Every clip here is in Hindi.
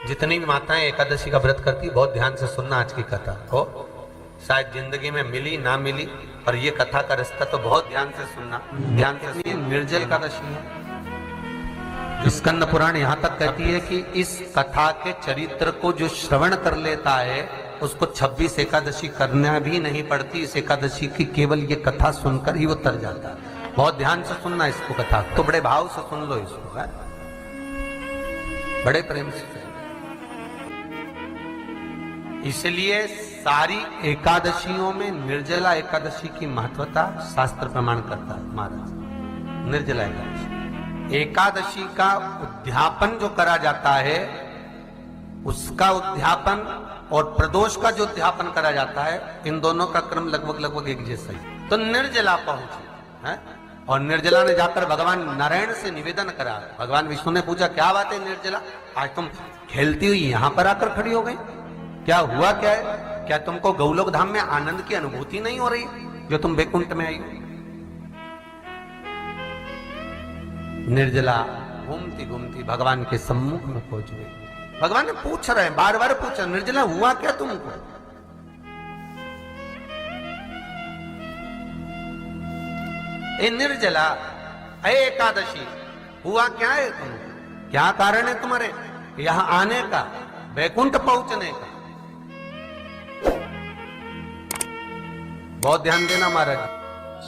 जितनी भी माताएं एकादशी का व्रत करती, बहुत ध्यान से सुनना आज की कथा को, शायद जिंदगी में मिली ना मिली, और ये कथा का रास्ता तो बहुत ध्यान से सुनना, ध्यान से। निर्जल एकादशी है। स्कंद पुराण यहां तक कहती है कि इस कथा के चरित्र को जो श्रवण कर लेता है उसको 26 एकादशी करना भी नहीं पड़ती। इस एकादशी की केवल ये कथा सुनकर ही वो तर जाता है। बहुत ध्यान से सुनना इसको, कथा तो बड़े भाव से सुन लो इसको, है? बड़े प्रेम से। इसलिए सारी एकादशियों में निर्जला एकादशी की महत्वता शास्त्र प्रमाण करता है महाराज। निर्जला एकादशी, एकादशी का उद्यापन जो करा जाता है, उसका उद्यापन और प्रदोष का जो उद्यापन करा जाता है, इन दोनों का क्रम लगभग एक जैसा ही। तो निर्जला पहुंचे है, और निर्जला ने जाकर भगवान नारायण से निवेदन करा। भगवान विष्णु ने पूछा, क्या बात है निर्जला, आज तुम खेलती हुई यहां पर आकर खड़ी हो गई, क्या हुआ, क्या है? क्या तुमको गौलोक धाम में आनंद की अनुभूति नहीं हो रही जो तुम वैकुंठ में आई हो? निर्जला घूमती घूमती भगवान के सम्मुख में पहुंच गई। भगवान ने पूछ रहे हैं, बार बार पूछा, निर्जला हुआ क्या तुमको? ए निर्जला, ए एकादशी, हुआ क्या है तुमको? क्या कारण है तुम्हारे यहां आने का, वैकुंठ पहुंचने का? बहुत ध्यान देना महाराज।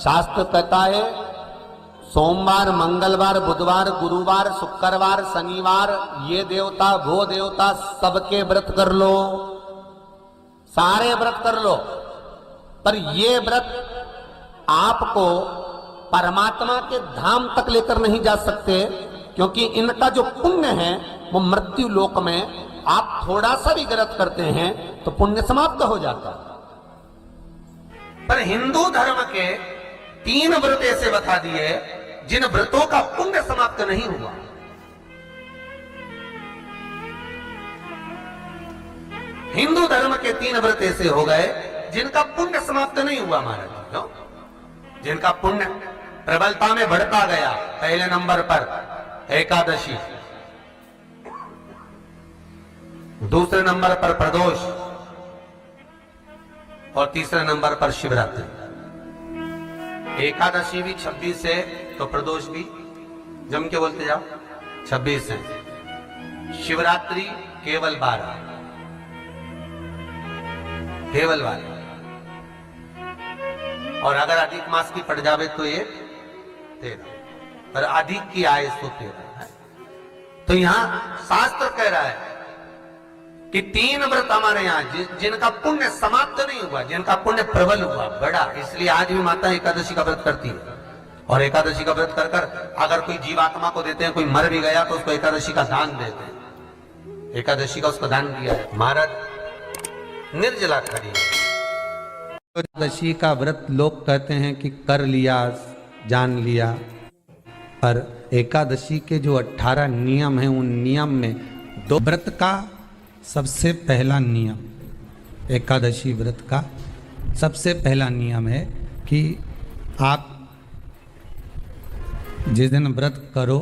शास्त्र कहता है सोमवार, मंगलवार, बुधवार, गुरुवार, शुक्रवार, शनिवार, ये देवता वो देवता सबके व्रत कर लो, सारे व्रत कर लो, पर ये व्रत आपको परमात्मा के धाम तक लेकर नहीं जा सकते, क्योंकि इनका जो पुण्य है वो मृत्यु लोक में आप थोड़ा सा भी व्रत करते हैं तो पुण्य समाप्त हो जाता है। पर हिंदू धर्म के 3 व्रत ऐसे बता दिए जिन व्रतों का पुण्य समाप्त नहीं हुआ। हिंदू धर्म के 3 व्रत ऐसे हो गए जिनका पुण्य समाप्त नहीं हुआ महाराज। क्यों? जिनका पुण्य प्रबलता में बढ़ता गया। पहले नंबर पर एकादशी, दूसरे नंबर पर प्रदोष, और तीसरे नंबर पर शिवरात्रि। एकादशी भी 26 है तो प्रदोष भी जम के बोलते जाओ 26 है। शिवरात्रि केवल 12, केवल 12, और अगर अधिक मास की पड़ जावे तो ये 13, पर अधिक की आय तो 13 है। तो यहां शास्त्र कह रहा है कि 3 व्रत हमारे यहाँ जिनका पुण्य समाप्त नहीं हुआ, जिनका पुण्य प्रबल हुआ, बड़ा। इसलिए आज भी माता एकादशी का व्रत करती है, और एकादशी का व्रत कर कर अगर कोई जीवात्मा को देते हैं, कोई मर भी गया तो उसको एकादशी का दान देते हैं। एकादशी का उसको दान दिया है महाराज। निर्जला खड़ी एकादशी का व्रत लोग कहते हैं कि कर लिया, जान लिया, पर एकादशी के जो 18 नियम हैं, उन नियम में 2 व्रत का सबसे पहला नियम, एकादशी व्रत का सबसे पहला नियम है कि आप जिस दिन व्रत करो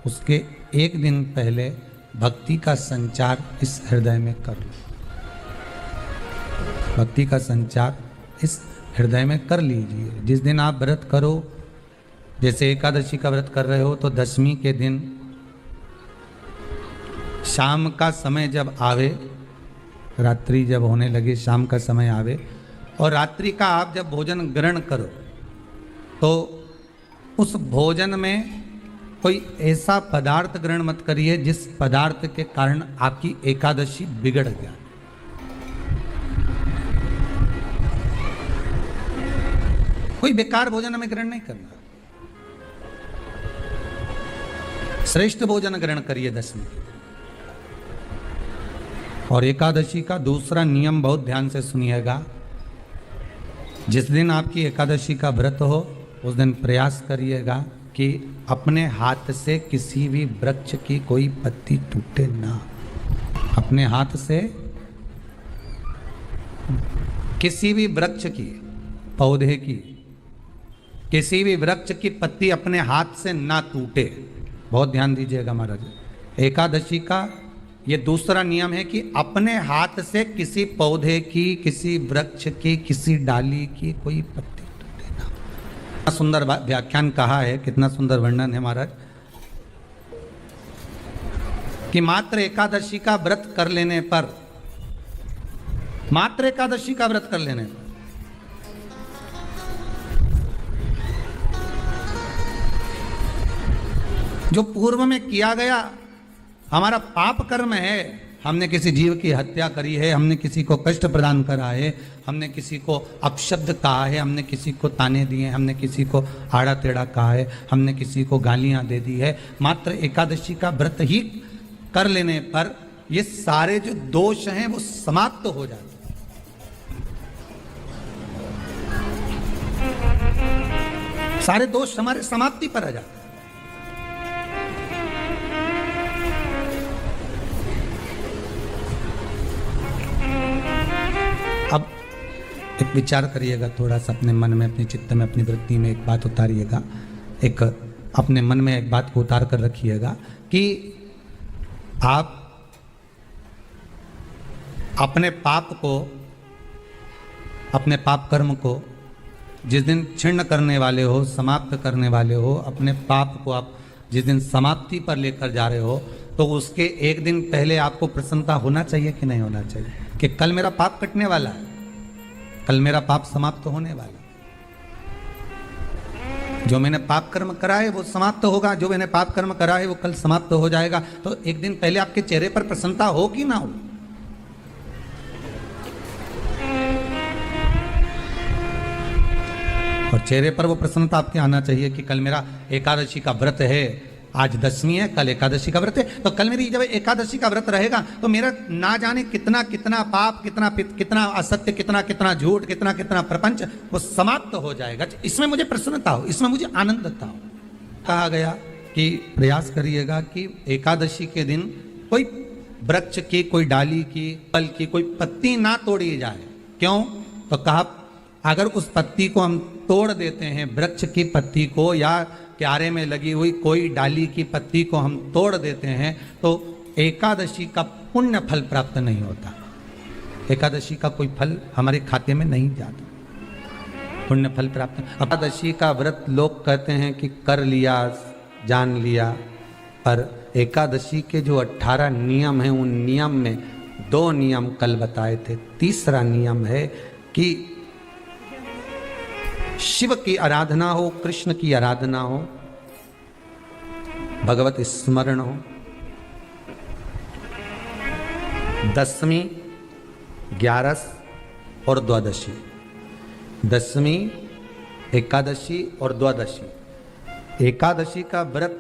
उसके 1 दिन पहले भक्ति का संचार इस हृदय में कर लो। भक्ति का संचार इस हृदय में कर लीजिए। जिस दिन आप व्रत करो, जैसे एकादशी का व्रत कर रहे हो तो 10वीं के दिन शाम का समय जब आवे, रात्रि जब होने लगे, शाम का समय आवे, और रात्रि का आप जब भोजन ग्रहण करो तो उस भोजन में कोई ऐसा पदार्थ ग्रहण मत करिए जिस पदार्थ के कारण आपकी एकादशी बिगड़ गया। कोई बेकार भोजन हमें ग्रहण नहीं करना, श्रेष्ठ भोजन ग्रहण करिए 10वीं। और एकादशी का दूसरा नियम बहुत ध्यान से सुनिएगा। जिस दिन आपकी एकादशी का व्रत हो उस दिन प्रयास करिएगा कि अपने हाथ से किसी भी वृक्ष की कोई पत्ती टूटे ना। अपने हाथ से किसी भी वृक्ष की, पौधे की, किसी भी वृक्ष की पत्ती अपने हाथ से ना टूटे। बहुत ध्यान दीजिएगा महाराज। एकादशी का ये दूसरा नियम है कि अपने हाथ से किसी पौधे की, किसी वृक्ष की, किसी डाली की कोई पत्ती लेना। कितना सुंदर व्याख्यान कहा है, कितना सुंदर वर्णन है महाराज, कि मात्र एकादशी का व्रत कर लेने पर, मात्र एकादशी का व्रत कर लेने पर जो पूर्व में किया गया हमारा पाप कर्म है, हमने किसी जीव की हत्या करी है, हमने किसी को कष्ट प्रदान करा है, हमने किसी को अपशब्द कहा है, हमने किसी को ताने दिए, हमने किसी को आड़ा टेढ़ा कहा है, हमने किसी को गालियां दे दी है, मात्र एकादशी का व्रत ही कर लेने पर ये सारे जो दोष हैं वो समाप्त हो जाते हैं। सारे दोष हमारे समाप्ति पर आ जाते हैं। अब एक विचार करिएगा थोड़ा सा अपने मन में, अपने चित्त में, अपनी वृत्ति में एक बात उतारिएगा, एक अपने मन में एक बात को उतार कर रखिएगा कि आप अपने पाप को, अपने पाप कर्म को जिस दिन छिन्न करने वाले हो, समाप्त करने वाले हो, अपने पाप को आप जिस दिन समाप्ति पर लेकर जा रहे हो, तो उसके एक दिन पहले आपको प्रसन्नता होना चाहिए कि नहीं होना चाहिए कि कल मेरा पाप कटने वाला है, कल मेरा पाप समाप्त होने वाला है। जो मैंने पाप कर्म करा है वो समाप्त होगा, जो मैंने पाप कर्म करा है वो कल समाप्त हो जाएगा। तो एक दिन पहले आपके चेहरे पर प्रसन्नता हो कि ना हो? और चेहरे पर वो प्रसन्नता आपके आना चाहिए कि कल मेरा एकादशी का व्रत है, आज दशमी है, कल एकादशी का व्रत है, तो कल मेरी जब एकादशी का व्रत रहेगा तो मेरा ना जाने कितना कितना पाप, कितना असत्य, कितना झूठ, कितना प्रपंच वो समाप्त हो जाएगा। इसमें मुझे प्रसन्नता हो, इसमें मुझे आनंदता हो। कहा गया कि प्रयास करिएगा कि एकादशी के दिन कोई वृक्ष की, कोई डाली की, फल की कोई पत्ती ना तोड़ी जाए। क्यों? तो कहा अगर उस पत्ती को हम तोड़ देते हैं, वृक्ष की पत्ती को या क्यारे में लगी हुई कोई डाली की पत्ती को हम तोड़ देते हैं, तो एकादशी का पुण्य फल प्राप्त नहीं होता, एकादशी का कोई फल हमारे खाते में नहीं जाता, पुण्य फल प्राप्त। एकादशी का व्रत लोग कहते हैं कि कर लिया, जान लिया, पर एकादशी के जो 18 नियम हैं उन नियम में 2 नियम कल बताए थे। तीसरा नियम है कि शिव की आराधना हो, कृष्ण की आराधना हो, भगवत स्मरण हो। दशमी, 11 और द्वादशी, दशमी, एकादशी और द्वादशी। एकादशी का व्रत,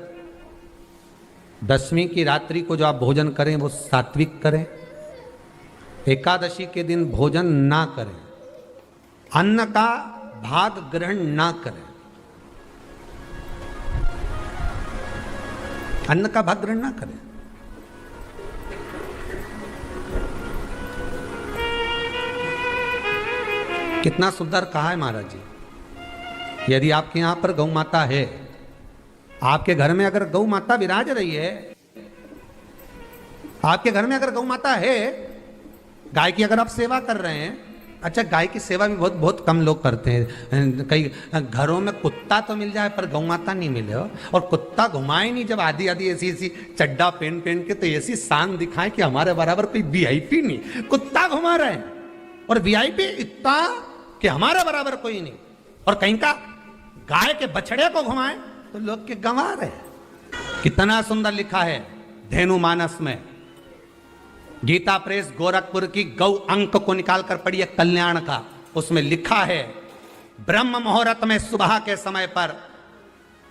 दशमी की रात्रि को जो आप भोजन करें वो सात्विक करें, एकादशी के दिन भोजन ना करें, अन्न का भाग ग्रहण ना करें, अन्न का भाग ग्रहण ना करें। कितना सुंदर कहा है महाराज जी। यदि आपके यहां पर गौ माता है, आपके घर में अगर गौ माता विराज रही है, आपके घर में अगर गौ माता है, गाय की अगर आप सेवा कर रहे हैं, अच्छा गाय की सेवा भी बहुत बहुत कम लोग करते हैं। कई घरों में कुत्ता तो मिल जाए पर गौ माता नहीं मिले हो, और कुत्ता घुमाए नहीं जब आधी आधी ऐसी ऐसी चड्डा पहन के तो ऐसी शान दिखाए कि हमारे बराबर कोई वीआईपी नहीं, कुत्ता घुमा रहे हैं, और वीआईपी इतना कि हमारे बराबर कोई नहीं। और कहीं का गाय के बछड़े को घुमाए तो लोग के गंवा रहे। कितना सुंदर लिखा है धेनु मानस में, गीता प्रेस गोरखपुर की गौ अंक को निकालकर पढ़िए कल्याण का, उसमें लिखा है ब्रह्म मुहूर्त में सुबह के समय पर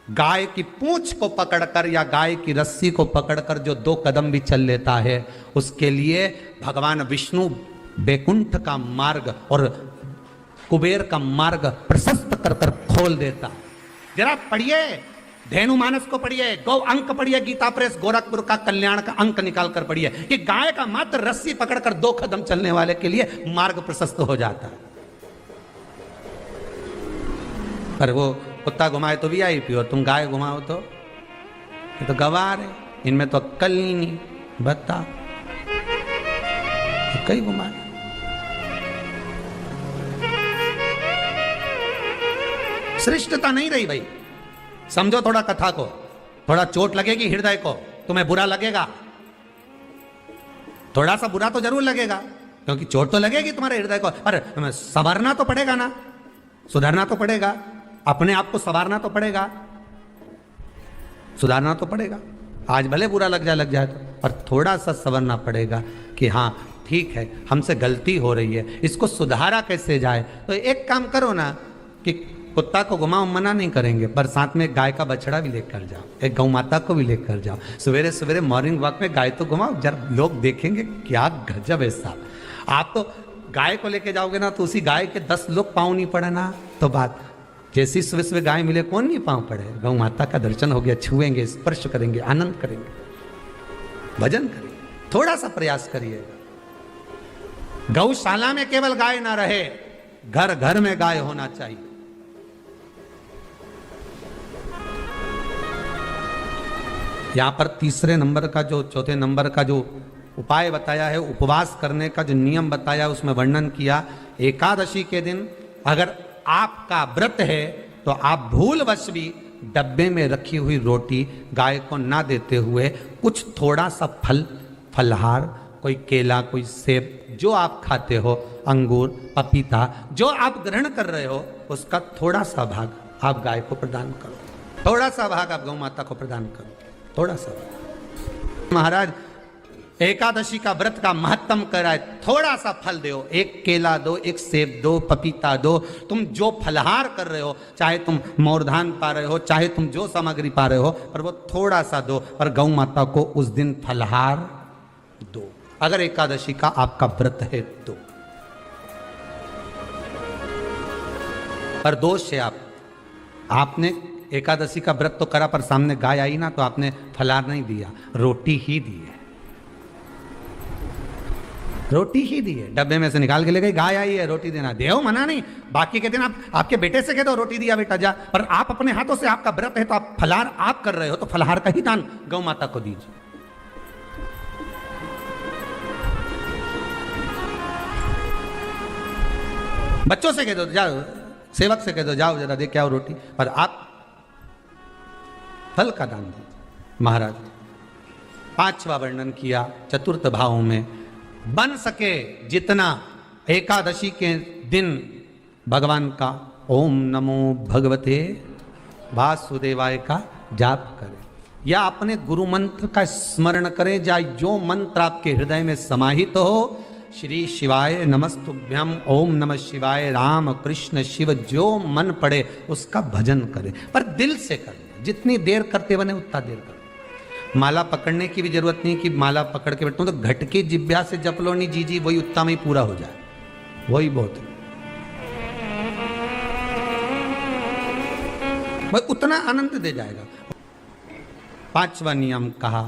गाय की पूंछ को पकड़कर या गाय की रस्सी को पकड़कर जो 2 कदम भी चल लेता है, उसके लिए भगवान विष्णु बैकुंठ का मार्ग और कुबेर का मार्ग प्रशस्त कर कर खोल देता। जरा पढ़िए, धेनु मानस को पढ़िए, गौ अंक पढ़िए, गीता प्रेस गोरखपुर का कल्याण का अंक निकाल कर पढ़िए कि गाय का मात्र रस्सी पकड़कर 2 कदम चलने वाले के लिए मार्ग प्रशस्त हो जाता है। पर वो कुत्ता घुमाए तो वीआईपी और तुम गाय घुमाओ तो ये तो गवार है, इनमें तो अक्कल ही नहीं। बता कई घुमाए। श्रेष्ठता नहीं रही भाई। समझो थोड़ा कथा को, थोड़ा चोट लगेगी हृदय को, तुम्हें बुरा लगेगा, थोड़ा सा बुरा तो जरूर लगेगा, क्योंकि चोट तो लगेगी तुम्हारे हृदय को, पर संवारना तो पड़ेगा ना, सुधारना तो पड़ेगा, अपने आप को संवारना तो पड़ेगा, सुधारना तो पड़ेगा। आज भले बुरा लग जाए तो, पर थोड़ा सा संवरना पड़ेगा कि हाँ ठीक है, हमसे गलती हो रही है, इसको सुधारा कैसे जाए। तो एक काम करो ना कि कुत्ता को घुमाओ, मना नहीं करेंगे, पर साथ में गाय का बछड़ा भी लेकर जाओ, एक गौ माता को भी लेकर जाओ, सवेरे सवेरे मॉर्निंग वॉक में गाय तो घुमाओ, जब लोग देखेंगे क्या गजब है साहब। आप तो गाय को लेके जाओगे ना तो उसी गाय के 10 लोग पाँव नहीं पड़े ना, तो बात जैसी सुबह सुबह गाय मिले कौन नहीं पाँव पड़े। गौ माता का दर्शन हो गया, छुएंगे, स्पर्श करेंगे, आनंद करेंगे, भजन करेंगे। थोड़ा सा प्रयास करिए। गौशाला में केवल गाय ना रहे, घर घर में गाय होना चाहिए। यहां पर तीसरे नंबर का जो, चौथे नंबर का जो उपाय बताया है, उपवास करने का जो नियम बताया, उसमें वर्णन किया, एकादशी के दिन अगर आपका व्रत है तो आप भूलवश भी डब्बे में रखी हुई रोटी गाय को ना देते हुए कुछ थोड़ा सा फलहार, कोई केला, कोई सेब, जो आप खाते हो, अंगूर, पपीता, जो आप ग्रहण कर रहे हो, उसका थोड़ा सा भाग आप गाय को प्रदान करो, थोड़ा सा भाग आप गौ माता को प्रदान करो, थोड़ा सा। महाराज एकादशी का व्रत का महत्तम कराए, थोड़ा सा फल दो, एक केला दो, एक सेब दो, पपीता दो, तुम जो फलहार कर रहे हो, चाहे तुम मोरधान पा रहे हो, चाहे तुम जो सामग्री पा रहे हो, पर वो थोड़ा सा दो, पर गौ माता को उस दिन फलहार दो, अगर एकादशी का आपका व्रत है तो। पर दोष है आपने एकादशी का व्रत तो करा, पर सामने गाय आई ना तो आपने फलहार नहीं दिया, रोटी ही दी है, रोटी ही दी है, डब्बे में से निकाल के ले गई, गाय आई है, रोटी देना, देव मना नहीं। बाकी के दिन आप आपके बेटे से कह दो रोटी दिया बेटा जा, पर आप अपने हाथों से, आपका व्रत है तो आप फलहार आप कर रहे हो, तो फलहार का ही दान गौ माता को दीजिए। बच्चों से कह दो, जाओ, सेवक से कह दो, जाओ जरा देख के आओ रोटी, पर आप फल का दान दीजिए। महाराज पांचवा वर्णन किया चतुर्थ भाव में, बन सके जितना एकादशी के दिन भगवान का ओम नमो भगवते वासुदेवाय का जाप करें, या अपने गुरु मंत्र का स्मरण करें, या जो मंत्र आपके हृदय में समाहित हो, श्री शिवाय नमस्तुभ्यम, ओम नमः शिवाय, राम कृष्ण शिव, जो मन पड़े उसका भजन करें, पर दिल से करें, जितनी देर करते बने उतना देर करें। माला पकड़ने की भी जरूरत नहीं कि माला पकड़ के बैठूं, तो घटके जिब्या से जप लो नहीं जी, वही उतना में ही पूरा हो जाए, वही बहुत है, वही उतना आनंद दे जाएगा। पांचवा नियम कहा,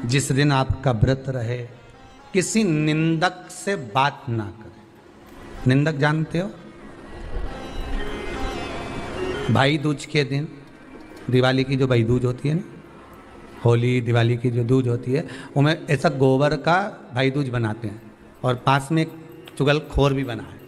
जिस दिन आपका व्रत रहे किसी निंदक से बात ना करें। निंदक जानते हो, भाई दूज के दिन, दिवाली की जो भाई दूज होती है ना, होली दिवाली की जो दूज होती है, उनमें ऐसा गोबर का भाई दूज बनाते हैं, और पास में एक चुगलखोर भी बना है,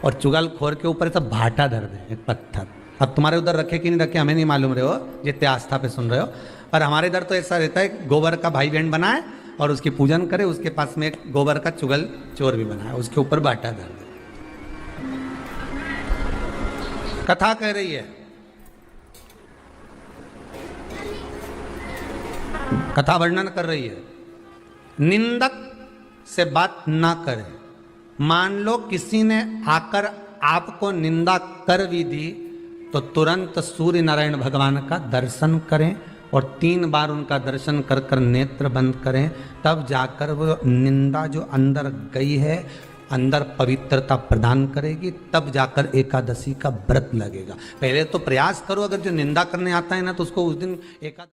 और चुगलखोर के ऊपर ऐसा भाटा धर दे, एक पत्थर। अब तुम्हारे उधर रखे कि नहीं रखे हमें नहीं मालूम रहे हो, जितने आस्था पे सुन रहे हो, पर हमारे इधर तो ऐसा रहता है, गोबर का भाई बहन बनाए और उसकी पूजन करे, उसके पास में एक गोबर का चुगल चोर भी बनाए, उसके ऊपर भाटा धर दे। कथा कह रही है, कथा वर्णन कर रही है, निंदक से बात ना करें। मान लो किसी ने आकर आपको निंदा कर भी दी, तो तुरंत सूर्य नारायण भगवान का दर्शन करें, और 3 बार उनका दर्शन कर कर नेत्र बंद करें, तब जाकर वो निंदा जो अंदर गई है, अंदर पवित्रता प्रदान करेगी, तब जाकर एकादशी का व्रत लगेगा। पहले तो प्रयास करो, अगर जो निंदा करने आता है ना, तो उसको उस दिन एकादशी